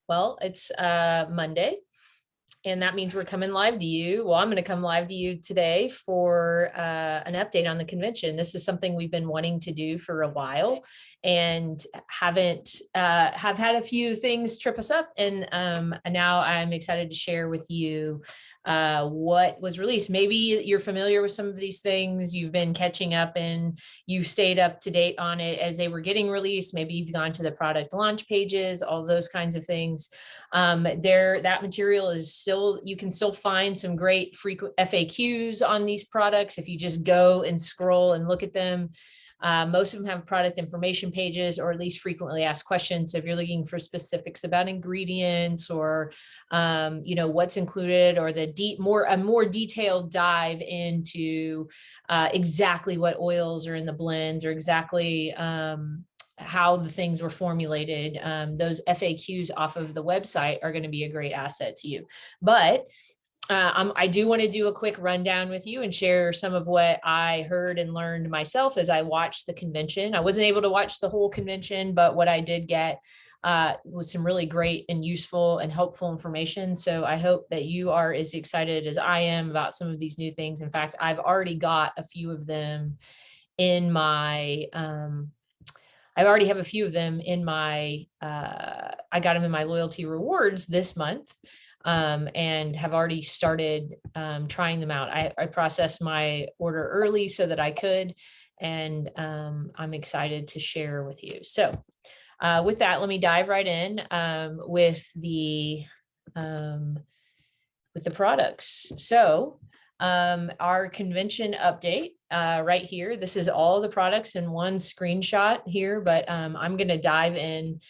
Well, it's Monday, and that means we're coming live to you. Well, I'm going to come live to you today for an update on the convention. This is something we've been wanting to do for a while and haven't have had a few things trip us up. And now I'm excited to share with you what was released. Maybe you're familiar with some of these things. You've been catching up and you stayed up to date on it as they were getting released. Maybe you've gone to the product launch pages, all those kinds of things. That material is still, you can still find some great frequent FAQs on these products if you just go and scroll and look at them. Most of them have product information pages, or at least frequently asked questions. So if you're looking for specifics about ingredients or, what's included, or a more detailed dive into exactly what oils are in the blends, or exactly how the things were formulated, those FAQs off of the website are going to be a great asset to you. But I do want to do a quick rundown with you and share some of what I heard and learned myself as I watched the convention. I wasn't able to watch the whole convention, but what I did get was some really great and useful and helpful information. So I hope that you are as excited as I am about some of these new things. In fact, I've already got a few of them in my, I already have a few of them in my, I got them in my loyalty rewards this month. And have already started trying them out. I processed my order early so that I could, and I'm excited to share with you. So with that, let me dive right in with the products. So our convention update right here. This is all the products in one screenshot here, but I'm going to dive in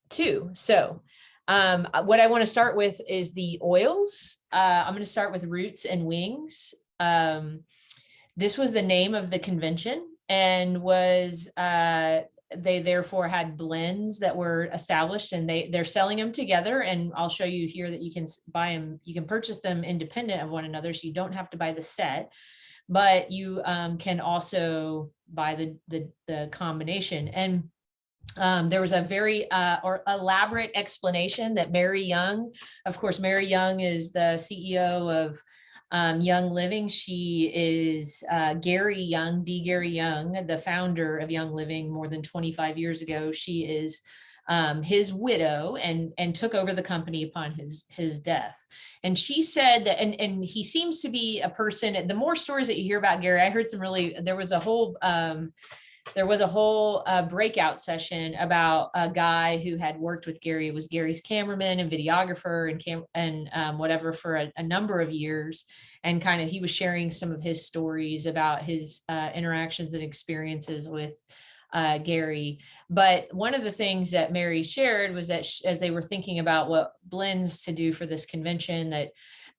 too. So what I want to start with is the oils. I'm going to start with Roots and Wings. This was the name of the convention, and was they therefore had blends that were established, and they're selling them together. And I'll show you here that you can buy them. You can purchase them independent of one another, so you don't have to buy the set, but you can also buy the combination. And there was a very elaborate explanation that Mary Young, of course, Mary Young is the CEO of Young Living. She is Gary Young, Gary Young, the founder of Young Living more than 25 years ago. She is his widow and took over the company upon his death. And she said that, and he seems to be a person, the more stories that you hear about Gary, I heard some really, there was a whole breakout session about a guy who had worked with Gary, was Gary's cameraman and videographer and whatever for a number of years. And kind of, he was sharing some of his stories about his interactions and experiences with Gary. But one of the things that Mary shared was that as they were thinking about what blends to do for this convention, that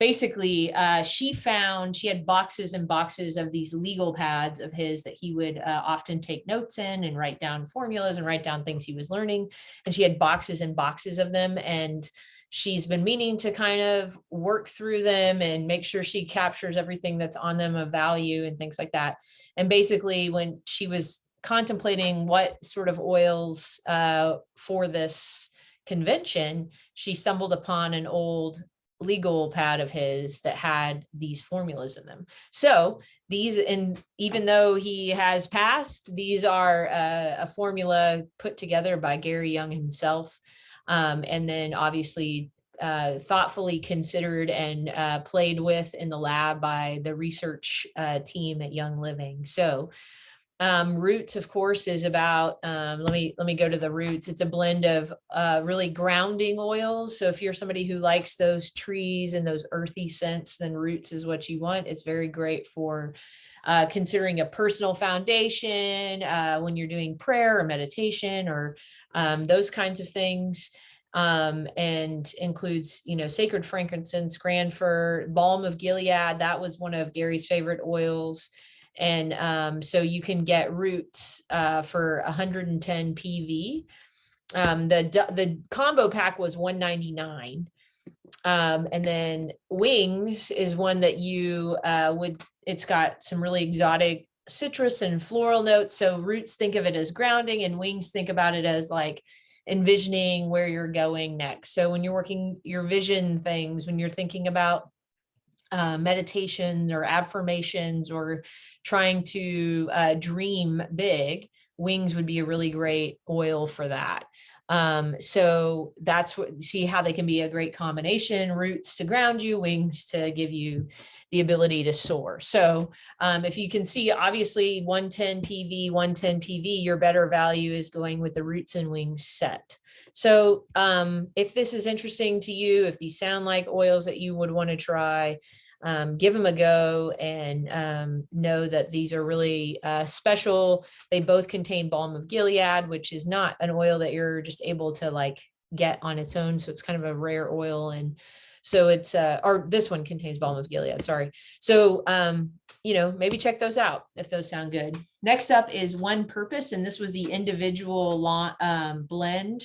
basically she had boxes and boxes of these legal pads of his that he would often take notes in and write down formulas and write down things he was learning. And she had boxes and boxes of them. And she's been meaning to kind of work through them and make sure she captures everything that's on them of value and things like that. And basically, when she was contemplating what sort of oils for this convention, she stumbled upon an old legal pad of his that had these formulas in them. So these, and even though he has passed, these are a formula put together by Gary Young himself, and then obviously thoughtfully considered and played with in the lab by the research team at Young Living. So Roots, of course, is about, let me go to the Roots. It's a blend of really grounding oils. So if you're somebody who likes those trees and those earthy scents, then Roots is what you want. It's very great for considering a personal foundation when you're doing prayer or meditation or those kinds of things. And includes, sacred frankincense, grand fir, balm of Gilead. That was one of Gary's favorite oils. And so you can get Roots for 110 PV. The combo pack was $199. And then Wings is one that you it's got some really exotic citrus and floral notes. So Roots, think of it as grounding, and Wings, think about it as like envisioning where you're going next. So when you're working your vision things, when you're thinking about meditation or affirmations or trying to dream big, wings would be a really great oil for that. So that's what, see how they can be a great combination: roots to ground you, wings to give you the ability to soar. So if you can see, obviously 110 PV, 110 PV, your better value is going with the roots and wings set. So if this is interesting to you, if these sound like oils that you would want to try, give them a go, and know that these are really special. They both contain balm of Gilead, which is not an oil that you're just able to like get on its own. So it's kind of a rare oil. And so it's, or this one contains balm of Gilead, sorry. So, you know, maybe check those out if those sound good. Next up is One Purpose. And this was the individual blend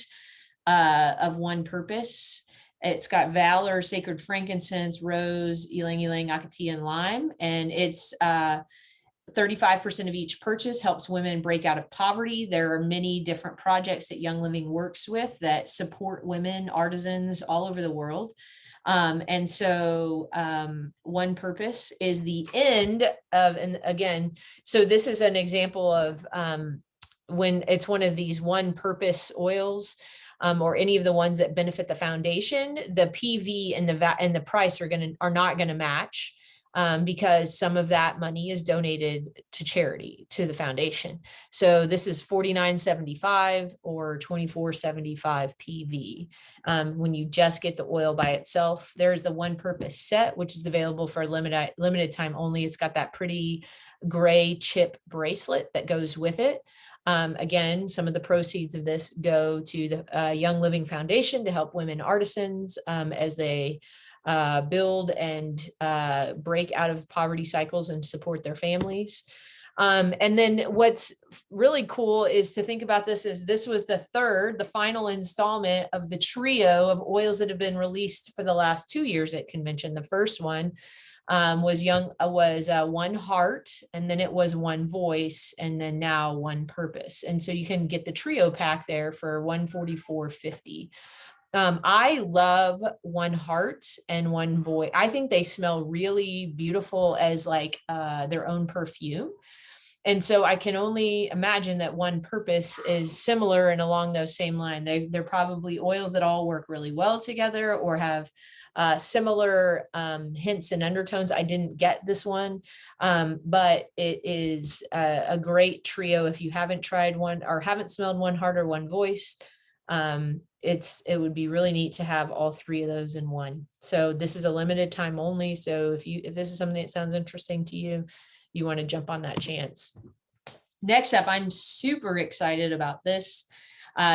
of One Purpose. It's got Valor, Sacred Frankincense, Rose, Ylang Ylang, Akatia, and Lime. And it's 35% of each purchase helps women break out of poverty. There are many different projects that Young Living works with that support women, artisans all over the world. And so One Purpose is the end of, and again, so this is an example of when it's one of these One Purpose oils, or any of the ones that benefit the foundation, the PV and the price are not going to match, because some of that money is donated to charity, to the foundation. So this is $49.75 or $24.75 PV. When you just get the oil by itself, there's the One Purpose set, which is available for limited time only. It's got that pretty gray chip bracelet that goes with it. Again, some of the proceeds of this go to the Young Living Foundation to help women artisans as they build and break out of poverty cycles and support their families. And then what's really cool is to think about this is this was the final installment of the trio of oils that have been released for the last 2 years at convention. The first one was One Heart, and then it was One Voice, and then now One Purpose. And so you can get the trio pack there for $144.50. I love One Heart and One Voice. I think they smell really beautiful as like their own perfume. And so I can only imagine that One Purpose is similar and along those same line. They're probably oils that all work really well together or have similar hints and undertones. I didn't get this one, but it is a great trio. If you haven't tried one or haven't smelled One Heart or One Voice, it would be really neat to have all three of those in one. So this is a limited time only. So if this is something that sounds interesting to you, you want to jump on that chance. Next up, I'm super excited about this.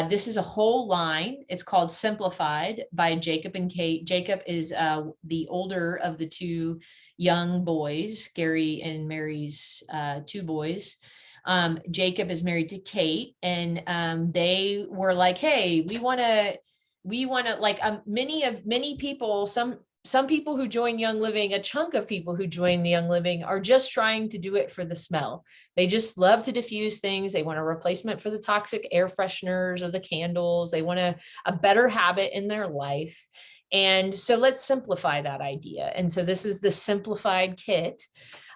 This is a whole line. It's called Simplified by Jacob and Kate. Jacob is the older of the two young boys, Gary and Mary's two boys. Jacob is married to Kate, and they were like, hey, we want to like many people, some people who join Young Living, a chunk of people who join the Young Living are just trying to do it for the smell. They just love to diffuse things. They want a replacement for the toxic air fresheners or the candles. They want a better habit in their life. And so let's simplify that idea. And so this is the Simplified kit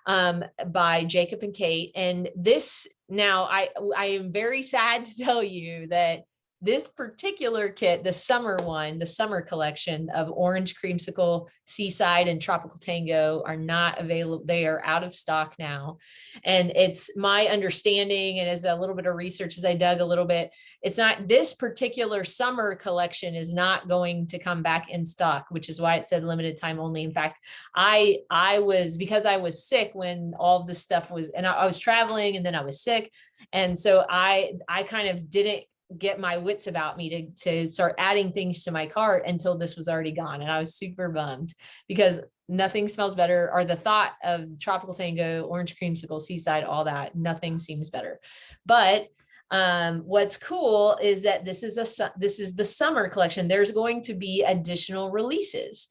by Jacob and Kate. And this, now I am very sad to tell you that this particular kit, the summer one, the summer collection of Orange Creamsicle, Seaside, and Tropical Tango are not available. They are out of stock now. And it's my understanding, and as a little bit of research, as I dug a little bit, it's not, this particular summer collection is not going to come back in stock, which is why it said limited time only. In fact, because I was sick when all of this stuff was, and I was traveling and then I was sick. And so I kind of didn't get my wits about me to start adding things to my cart until this was already gone. And I was super bummed because nothing smells better, or the thought of Tropical Tango, Orange Creamsicle, Seaside, all that, nothing seems better. But what's cool is that this is the summer collection. There's going to be additional releases.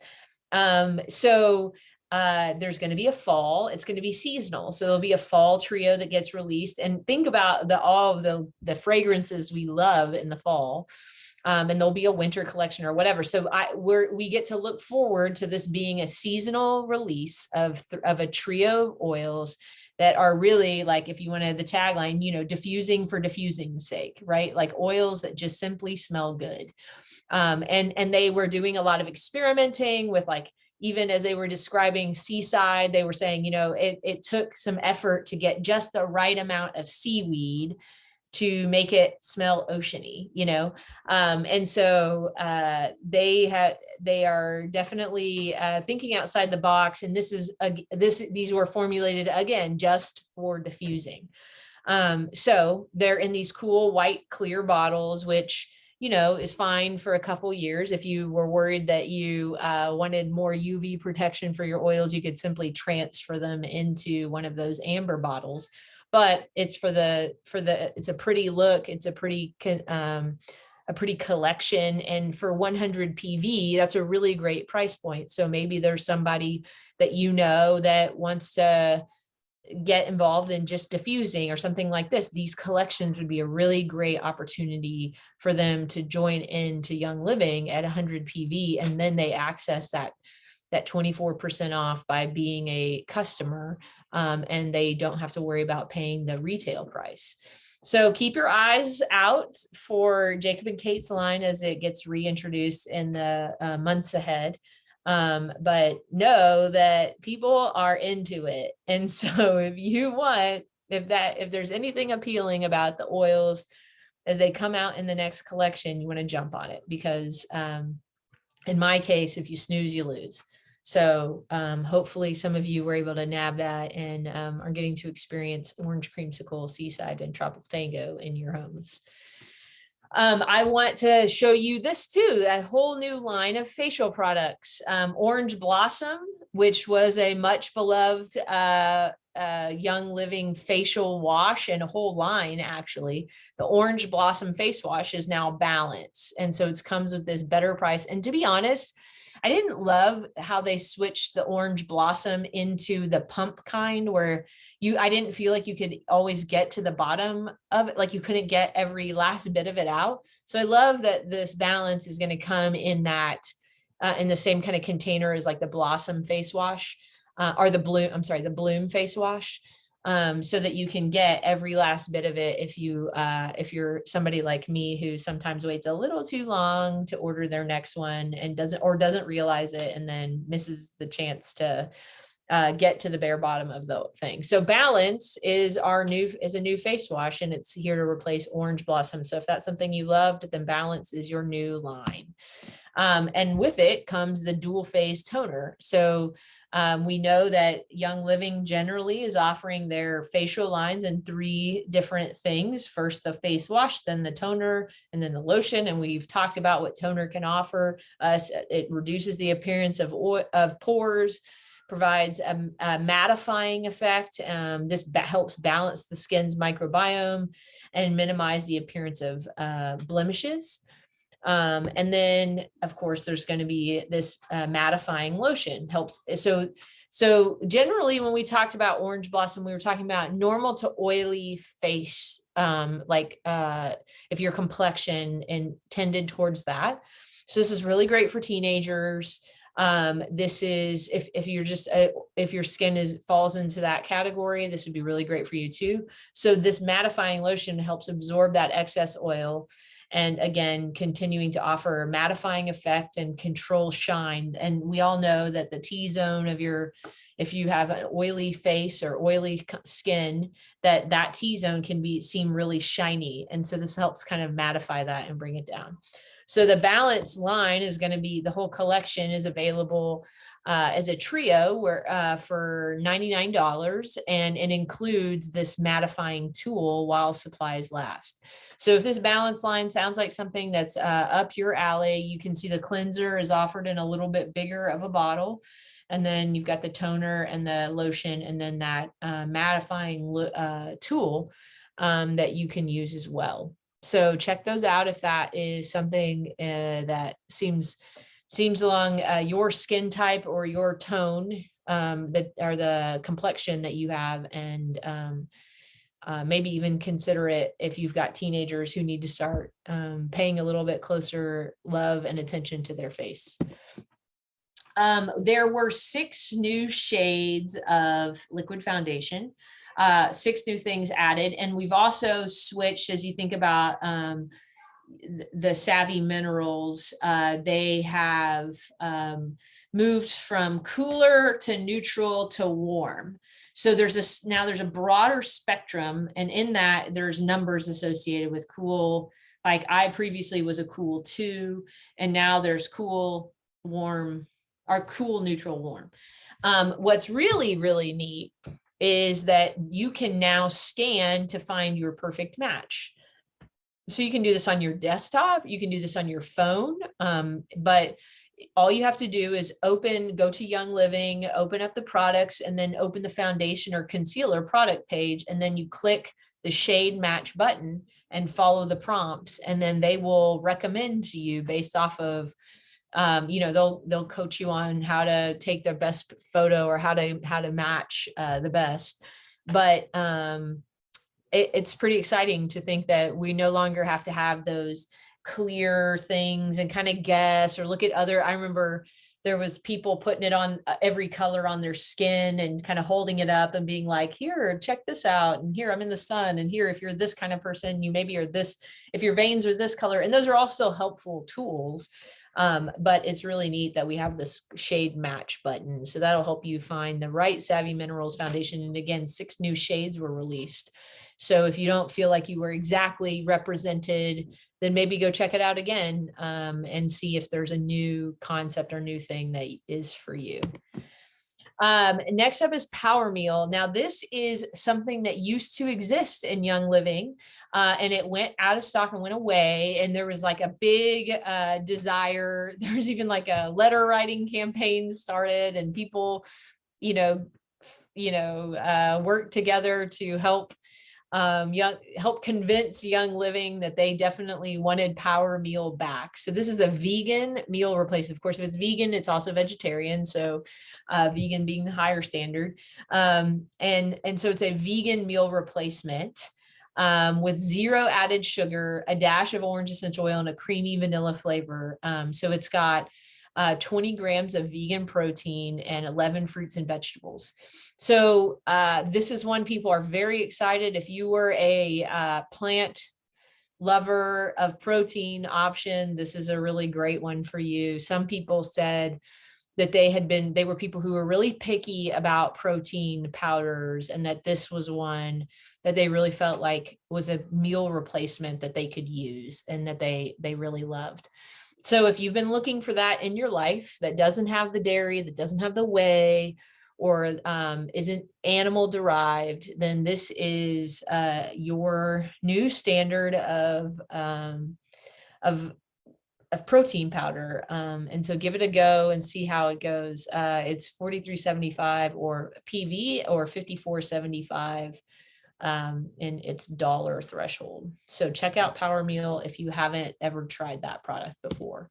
There's going to be a fall, it's going to be seasonal. So there'll be a fall trio that gets released, and think about all of the fragrances we love in the fall. And there'll be a winter collection or whatever. So we get to look forward to this being a seasonal release of a trio of oils that are really, like, if you wanted the tagline, diffusing for diffusing's sake, right? Like oils that just simply smell good. And they were doing a lot of experimenting with, like, even as they were describing Seaside, they were saying, it took some effort to get just the right amount of seaweed to make it smell oceany, and so they are definitely thinking outside the box. And these were formulated again just for diffusing. So they're in these cool white clear bottles, which is fine for a couple years. If you were worried that you wanted more UV protection for your oils, you could simply transfer them into one of those amber bottles. But it's it's a pretty look. It's a pretty collection. And for 100 PV, that's a really great price point. So maybe there's somebody that that wants to get involved in just diffusing or something like this. These collections would be a really great opportunity for them to join into Young Living at 100 PV, and then they access that 24% off by being a customer, and they don't have to worry about paying the retail price. So keep your eyes out for Jacob and Kate's line as it gets reintroduced in the months ahead. But know that people are into it. And so if there's anything appealing about the oils as they come out in the next collection, you want to jump on it, because in my case, if you snooze, you lose. So hopefully some of you were able to nab that and are getting to experience Orange Creamsicle, Seaside, and Tropical Tango in your homes. I want to show you this too, a whole new line of facial products. Orange Blossom, which was a much beloved Young Living facial wash, and a whole line, actually. The Orange Blossom face wash is now Balance. And so it comes with this better price. And to be honest, I didn't love how they switched the Orange Blossom into the pump kind, where I didn't feel like you could always get to the bottom of it. Like you couldn't get every last bit of it out. So I love that this Balance is going to come in in the same kind of container as like the Blossom face wash, or the Bloom face wash. So that you can get every last bit of it if you're somebody like me who sometimes waits a little too long to order their next one and doesn't realize it, and then misses the chance to get to the bare bottom of the thing. So Balance is a new face wash, and it's here to replace Orange Blossom. So if that's something you loved, then Balance is your new line. And with it comes the dual phase toner. So we know that Young Living generally is offering their facial lines in 3 different things. First, the face wash, then the toner, and then the lotion. And we've talked about what toner can offer us. It reduces the appearance of pores, provides a mattifying effect. This helps balance the skin's microbiome and minimize the appearance of blemishes. And then of course there's going to be this mattifying lotion helps. So generally when we talked about Orange Blossom, we were talking about normal to oily face, if your complexion and tended towards that. So this is really great for teenagers. This is if you're just if your skin falls into that category, this would be really great for you too. So this mattifying lotion helps absorb that excess oil, and again continuing to offer mattifying effect and control shine. And we all know that the T-zone of if you have an oily face or oily skin, that T-zone can seem really shiny, and so this helps kind of mattify that and bring it down. So the Balance line is going to be, the whole collection is available as a trio for $99, and it includes this mattifying tool while supplies last. So if this Balance line sounds like something that's up your alley, you can see the cleanser is offered in a little bit bigger of a bottle. And then you've got the toner and the lotion, and then that mattifying tool that you can use as well. So check those out if that is something that seems along your skin type or your tone, or the complexion that you have. And maybe even consider it if you've got teenagers who need to start paying a little bit closer love and attention to their face. There were 6 new shades of liquid foundation, 6 new things added. And we've also switched, as you think about the Savvy Minerals, they have moved from cooler to neutral to warm. So now there's a broader spectrum, and in that there's numbers associated with cool. Like I previously was a cool 2, and now there's cool, warm, or cool, neutral, warm. What's really, really neat is that you can now scan to find your perfect match. So you can do this on your desktop, you can do this on your phone, but all you have to do is go to Young Living, open up the products, and then open the foundation or concealer product page, and then you click the shade match button and follow the prompts, and then they will recommend to you based off of they'll coach you on how to take the best photo or how to match the best. But it's pretty exciting to think that we no longer have to have those clear things and kind of guess or look at other. I remember there was people putting it on every color on their skin and kind of holding it up and being like, here, check this out. And here, I'm in the sun. And here, if you're this kind of person, you maybe are this, if your veins are this color. And those are all still helpful tools. But it's really neat that we have this shade match button. So that'll help you find the right Savvy Minerals foundation. And again, 6 new shades were released. So if you don't feel like you were exactly represented, then maybe go check it out again and see if there's a new concept or new thing that is for you. Next up is Power Meal. Now, this is something that used to exist in Young Living, and it went out of stock and went away. And there was like a big desire. There was even like a letter writing campaign started, and people, worked together to help convince Young Living that they definitely wanted Power Meal back. So this is a vegan meal replacement. Of course, if it's vegan, it's also vegetarian. So vegan being the higher standard. And so it's a vegan meal replacement with 0 added sugar, a dash of orange essential oil, and a creamy vanilla flavor. So it's got 20 grams of vegan protein and 11 fruits and vegetables. So this is one people are very excited. If you were a plant lover of protein option, this is a really great one for you. Some people said that they were people who were really picky about protein powders, and that this was one that they really felt like was a meal replacement that they could use and that they really loved. So if you've been looking for that in your life that doesn't have the dairy, that doesn't have the whey, or isn't animal derived, then this is your new standard of protein powder. And so give it a go and see how it goes. It's $43.75 or PV or $54.75 in its dollar threshold. So check out Power Meal if you haven't ever tried that product before.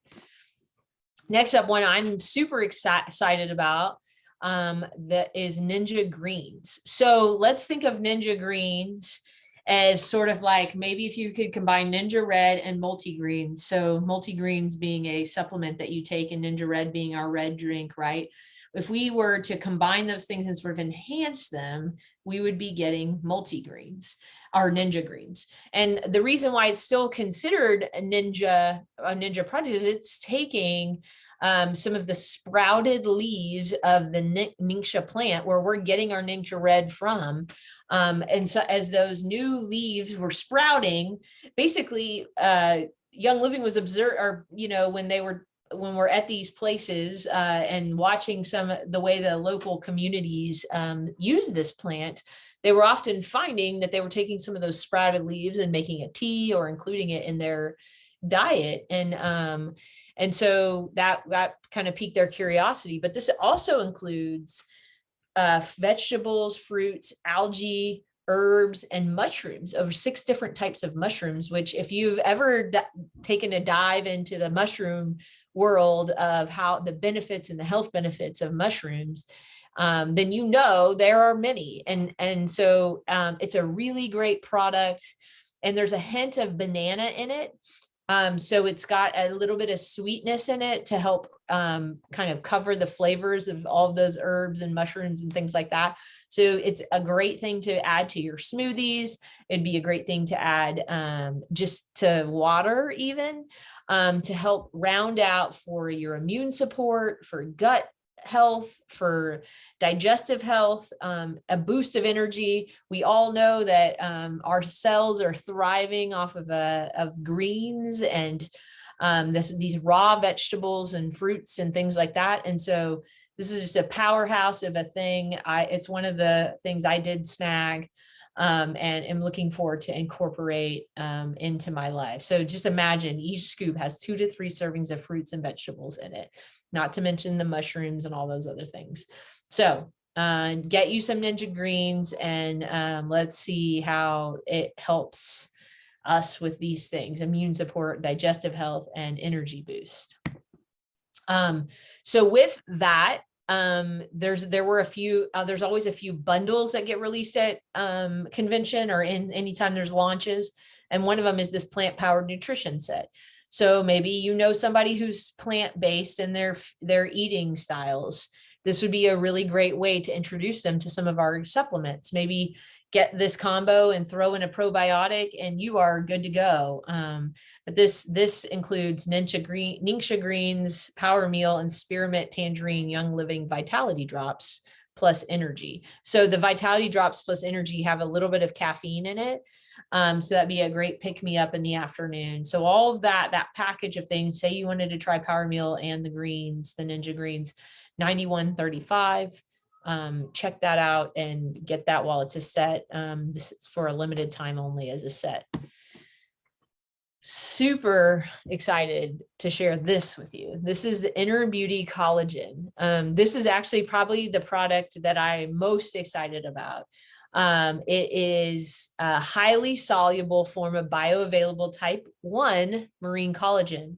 Next up, one I'm super excited about that is Ninja Greens. So let's think of Ninja Greens as sort of like maybe if you could combine Ninja Red and multigreens. So multigreens being a supplement that you take and Ninja Red being our red drink, right? If we were to combine those things and sort of enhance them, we would be getting multigreens or Ninja Greens. And the reason why it's still considered a Ninja product is it's taking some of the sprouted leaves of the Ningxia plant where we're getting our Ningxia Red from. And so as those new leaves were sprouting, basically Young Living was observed, or, when we're at these places and watching the way the local communities use this plant, they were often finding that they were taking some of those sprouted leaves and making a tea or including it in their diet. And so that kind of piqued their curiosity. But this also includes vegetables, fruits, algae, herbs, and mushrooms, over 6 different types of mushrooms, which if you've ever taken a dive into the mushroom world of how the benefits and the health benefits of mushrooms, then you know there are many. And so it's a really great product. And there's a hint of banana in it. So it's got a little bit of sweetness in it to help kind of cover the flavors of all of those herbs and mushrooms and things like that. So it's a great thing to add to your smoothies. It'd be a great thing to add just to water even, to help round out for your immune support, for gut health, for digestive health, a boost of energy. We all know that our cells are thriving off of greens and these raw vegetables and fruits and things like that. And so this is just a powerhouse of a thing. It's one of the things I did snag and am looking forward to incorporate into my life. So just imagine each scoop has 2 to 3 servings of fruits and vegetables in it, not to mention the mushrooms and all those other things. So get you some Ninja Greens and let's see how it helps us with these things: immune support, digestive health, and energy boost. So with that, there's always a few bundles that get released at convention or in anytime there's launches. And one of them is this plant-powered nutrition set. So maybe you know somebody who's plant-based in their eating styles. This would be a really great way to introduce them to some of our supplements. Maybe get this combo and throw in a probiotic and you are good to go. But this includes Ningxia Greens, Power Meal, and Spearmint Tangerine Young Living Vitality Drops plus energy. So the Vitality Drops plus energy have a little bit of caffeine in it. So that'd be a great pick me up in the afternoon. So all of that package of things, say you wanted to try Power Meal and the greens, the Ninja Greens, $91.35. Check that out and get that while it's a set. This is for a limited time only as a set. Super excited to share this with you. This is the Inner Beauty Collagen. This is actually probably the product that I'm most excited about. It is a highly soluble form of bioavailable type 1 marine collagen.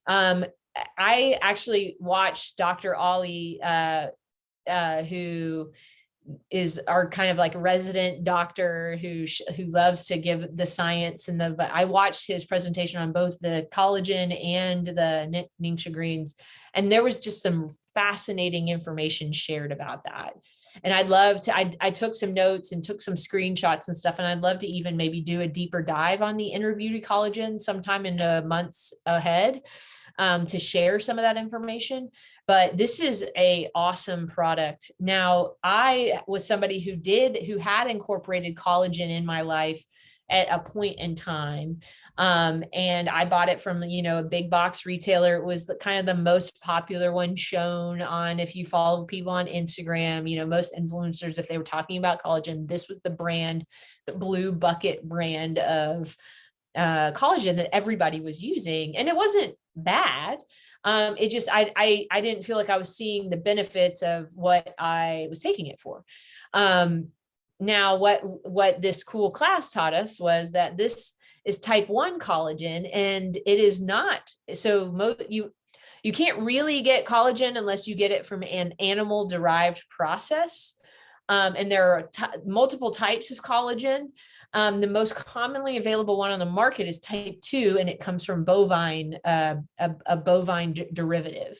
I actually watched Dr. Ollie, who is our kind of like resident doctor who loves to give the science but I watched his presentation on both the collagen and the Ningxia Greens, and there was just some fascinating information shared about that. And I'd love to, I took some notes and took some screenshots and stuff, and I'd love to even maybe do a deeper dive on the Inner Beauty Collagen sometime in the months ahead. To share some of that information, but this is a awesome product. Now, I was somebody who had incorporated collagen in my life at a point in time. And I bought it from, a big box retailer. It was kind of the most popular one shown on, if you follow people on Instagram, most influencers, if they were talking about collagen, this was the brand, the blue bucket brand of collagen that everybody was using. And it wasn't bad. It just, I didn't feel like I was seeing the benefits of what I was taking it for. Now, what this cool class taught us was that this is type 1 collagen, and it is not. So you can't really get collagen unless you get it from an animal derived process. And there are multiple types of collagen. The most commonly available one on the market is type 2, and it comes from bovine, a bovine derivative.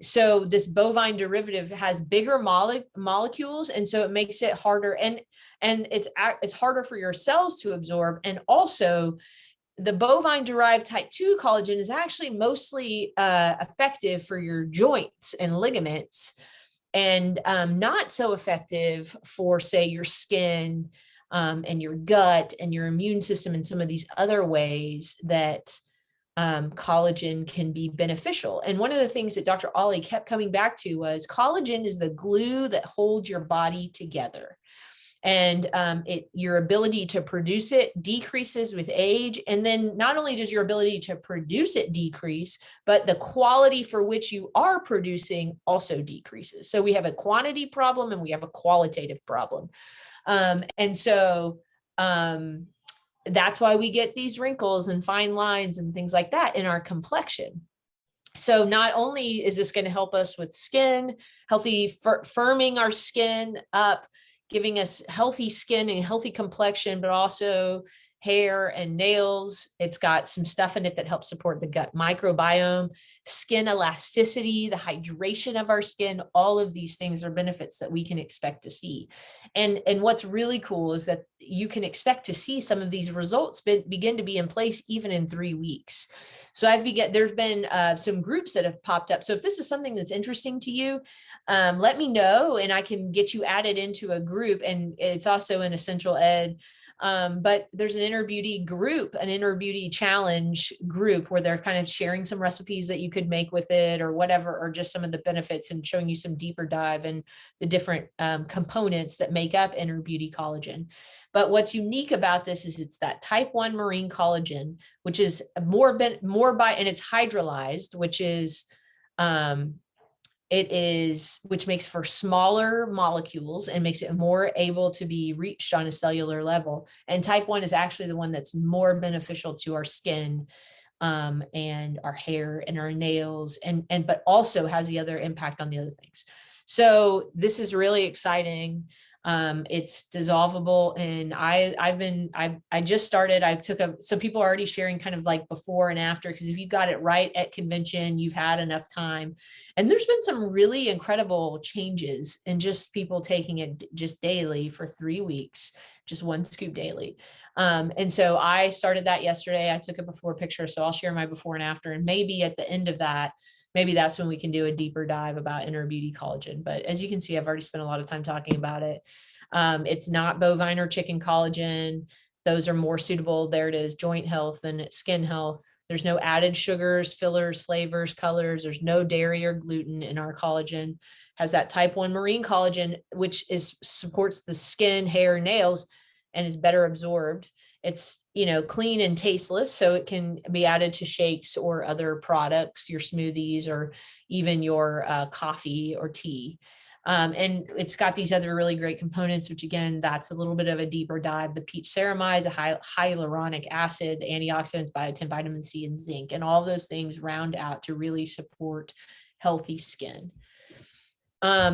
So this bovine derivative has bigger molecules, and so it makes it harder, and it's harder for your cells to absorb. And also, the bovine derived type 2 collagen is actually mostly effective for your joints and ligaments, and not so effective for, say, your skin and your gut and your immune system and some of these other ways that collagen can be beneficial. And one of the things that Dr. Ollie kept coming back to was collagen is the glue that holds your body together. And your ability to produce it decreases with age. And then not only does your ability to produce it decrease, but the quality for which you are producing also decreases. So we have a quantity problem and we have a qualitative problem. And so that's why we get these wrinkles and fine lines and things like that in our complexion. So not only is this going to help us with skin, healthy, firming our skin up, giving us healthy skin and healthy complexion, but also hair and nails. It's got some stuff in it that helps support the gut microbiome, skin elasticity, the hydration of our skin. All of these things are benefits that we can expect to see. And what's really cool is that you can expect to see some of these results begin to be in place even in 3 weeks. So there's been some groups that have popped up. So if this is something that's interesting to you, let me know and I can get you added into a group. And it's also an Essential Ed. But there's an Inner Beauty group, an Inner Beauty challenge group where they're kind of sharing some recipes that you could make with it or whatever, or just some of the benefits and showing you some deeper dive and the different components that make up Inner Beauty collagen. But what's unique about this is it's that type 1 marine collagen, which is more by, and it's hydrolyzed, which is, which makes for smaller molecules and makes it more able to be reached on a cellular level. And type 1 is actually the one that's more beneficial to our skin and our hair and our nails, but also has the other impact on the other things. So this is really exciting. It's dissolvable, and I just started. So people are already sharing kind of like before and after, because if you got it right at convention, you've had enough time. And there's been some really incredible changes in just people taking it just daily for 3 weeks, just 1 scoop daily. And so I started that yesterday. I took a before picture, so I'll share my before and after, and maybe at the end of that, maybe that's when we can do a deeper dive about Inner Beauty collagen. But as you can see, I've already spent a lot of time talking about it. It's not bovine or chicken collagen. Those are more suitable. There it is, joint health and skin health. There's no added sugars, fillers, flavors, colors. There's no dairy or gluten in our collagen. Has that type 1 marine collagen, which supports the skin, hair, nails, and is better absorbed. It's, clean and tasteless, so it can be added to shakes or other products, your smoothies, or even your coffee or tea. And it's got these other really great components, which again, that's a little bit of a deeper dive. The peach ceramide, the hyaluronic acid, the antioxidants, biotin, vitamin C, and zinc, and all those things round out to really support healthy skin.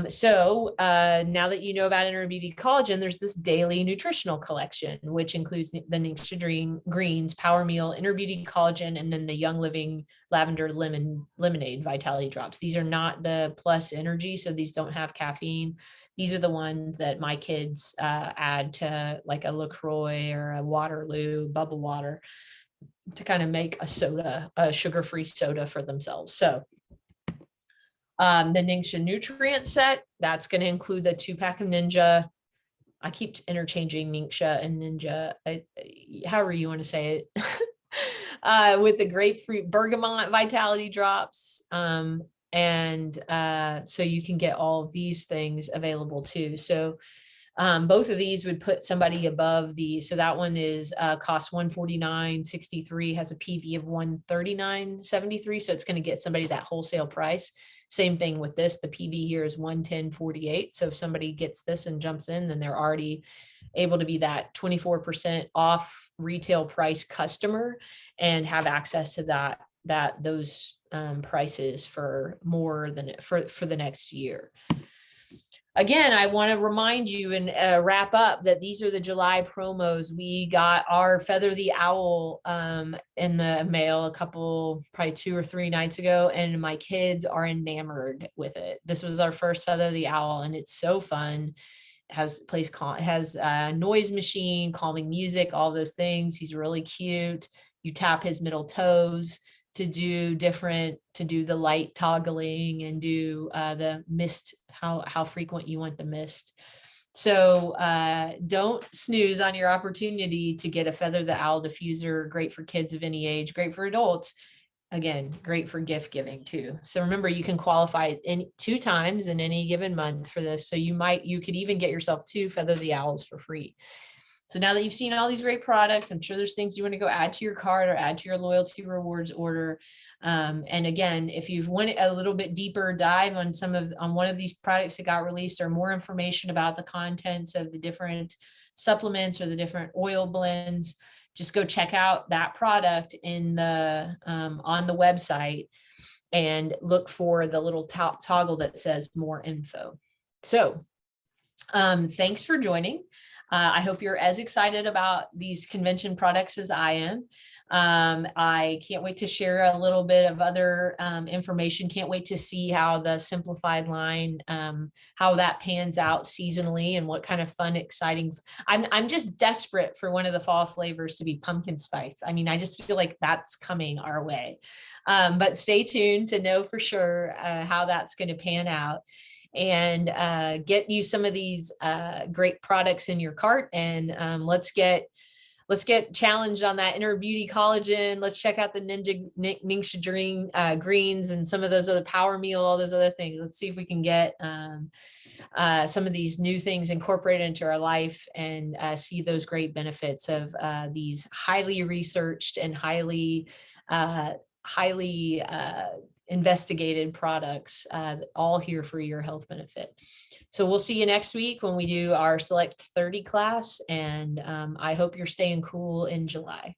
So now that you know about Inner Beauty collagen, there's this daily nutritional collection, which includes the Ningxia Greens, Power Meal, Inner Beauty collagen, and then the Young Living Lavender Lemonade Vitality Drops. These are not the plus energy, so these don't have caffeine. These are the ones that my kids add to like a LaCroix or a Waterloo bubble water to kind of make a sugar-free soda for themselves. So the Ningxia nutrient set, that's going to include the 2-pack of Ninja. I keep interchanging Ningxia and Ninja, however you want to say it, with the grapefruit bergamot vitality drops. So you can get all of these things available too. So both of these would put somebody above so that one is costs $149.63, has a PV of $139.73. So it's going to get somebody that wholesale price. Same thing with this. The PV here is $110.48. So if somebody gets this and jumps in, then they're already able to be that 24% off retail price customer and have access to those prices for more than for the next year. Again, I want to remind you and wrap up that these are the July promos. We got our Feather the Owl in the mail probably 2 or 3 nights ago, and my kids are enamored with it. This was our first Feather the Owl, and it's so fun. It has a noise machine, calming music, all those things. He's really cute. You tap his middle toes to do the light toggling and do the mist, how frequent you want the mist. So don't snooze on your opportunity to get a Feather the Owl diffuser. Great for kids of any age, great for adults. Again, great for gift giving too. So remember, you can qualify 2 times in any given month for this. So you could even get yourself 2 Feather the Owls for free. So now that you've seen all these great products, I'm sure there's things you want to go add to your cart or add to your loyalty rewards order. And again, if you've wanted a little bit deeper dive on one of these products that got released, or more information about the contents of the different supplements or the different oil blends, just go check out that product on the website. and look for the little toggle that says more info. So thanks for joining. I hope you're as excited about these convention products as I am. I can't wait to share a little bit of other information. Can't wait to see how the Simplified line, how that pans out seasonally and what kind of fun, exciting. I'm just desperate for one of the fall flavors to be pumpkin spice. I mean, I just feel like that's coming our way. But stay tuned to know for sure how that's going to pan out, and get you some of these great products in your cart. And let's get challenged on that inner beauty collagen. Let's check out the Ningxia greens and some of those other power meal, all those other things. Let's see if we can get some of these new things incorporated into our life and see those great benefits of these highly researched and highly investigated products, all here for your health benefit. So we'll see you next week when we do our Select 30 class, and I hope you're staying cool in July.